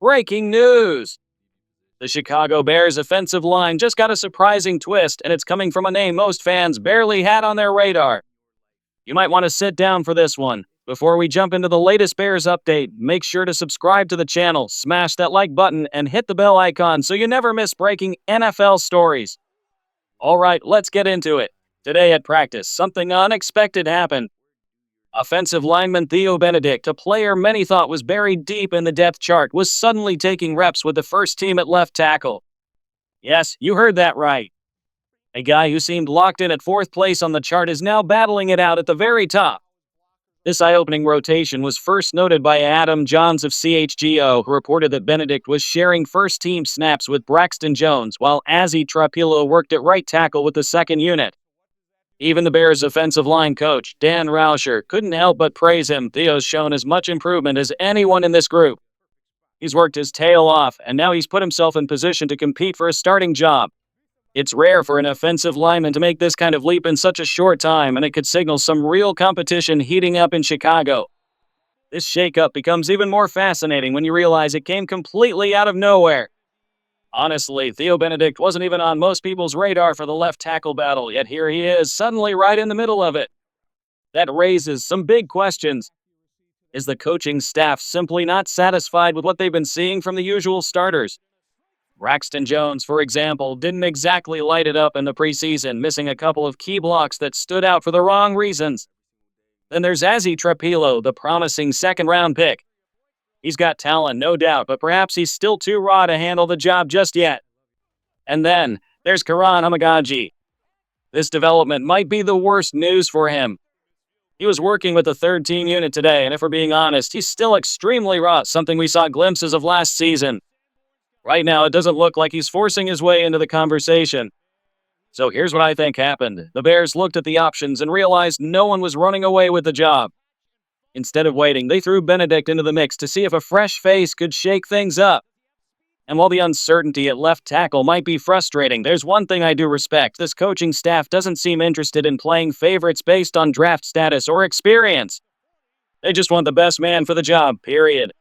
Breaking news! The Chicago Bears offensive line just got a surprising twist, and it's coming from a name most fans barely had on their radar. You might want to sit down for this one. Before we jump into the latest Bears update, make sure to subscribe to the channel, smash that like button, and hit the bell icon so you never miss breaking NFL stories. Alright, let's get into it. Today at practice, something unexpected happened. Offensive lineman Theo Benedict, a player many thought was buried deep in the depth chart, was suddenly taking reps with the first team at left tackle. Yes, you heard that right. A guy who seemed locked in at fourth place on the chart is now battling it out at the very top. This eye-opening rotation was first noted by Adam Johns of CHGO, who reported that Benedict was sharing first-team snaps with Braxton Jones, while Azzy Trapilo worked at right tackle with the second unit. Even the Bears' offensive line coach, Dan Rauscher, couldn't help but praise him. Theo's shown as much improvement as anyone in this group. He's worked his tail off, and now he's put himself in position to compete for a starting job. It's rare for an offensive lineman to make this kind of leap in such a short time, and it could signal some real competition heating up in Chicago. This shakeup becomes even more fascinating when you realize it came completely out of nowhere. Honestly, Theo Benedict wasn't even on most people's radar for the left tackle battle, yet here he is, suddenly right in the middle of it. That raises some big questions. Is the coaching staff simply not satisfied with what they've been seeing from the usual starters? Braxton Jones, for example, didn't exactly light it up in the preseason, missing a couple of key blocks that stood out for the wrong reasons. Then there's Azzy Trapilo, the promising second-round pick. He's got talent, no doubt, but perhaps he's still too raw to handle the job just yet. And then, there's Karan Hamagaji. This development might be the worst news for him. He was working with the third-team unit today, and if we're being honest, he's still extremely raw, something we saw glimpses of last season. Right now, it doesn't look like he's forcing his way into the conversation. So here's what I think happened. The Bears looked at the options and realized no one was running away with the job. Instead of waiting, they threw Benedict into the mix to see if a fresh face could shake things up. And while the uncertainty at left tackle might be frustrating, there's one thing I do respect. This coaching staff doesn't seem interested in playing favorites based on draft status or experience. They just want the best man for the job, period.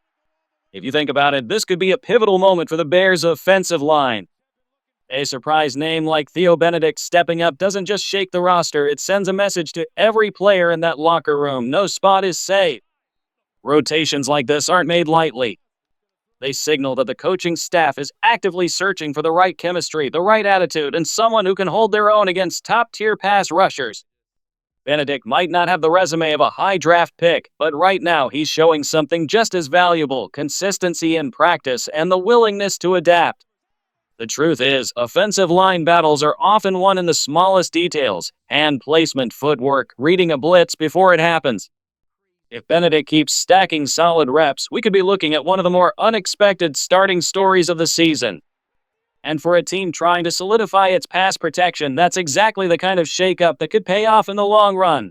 If you think about it, this could be a pivotal moment for the Bears' offensive line. A surprise name like Theo Benedict stepping up doesn't just shake the roster, it sends a message to every player in that locker room. No spot is safe. Rotations like this aren't made lightly. They signal that the coaching staff is actively searching for the right chemistry, the right attitude, and someone who can hold their own against top-tier pass rushers. Benedict might not have the resume of a high draft pick, but right now he's showing something just as valuable: consistency in practice and the willingness to adapt. The truth is, offensive line battles are often won in the smallest details: hand placement, footwork, reading a blitz before it happens. If Benedict keeps stacking solid reps, we could be looking at one of the more unexpected starting stories of the season. And for a team trying to solidify its pass protection, that's exactly the kind of shakeup that could pay off in the long run.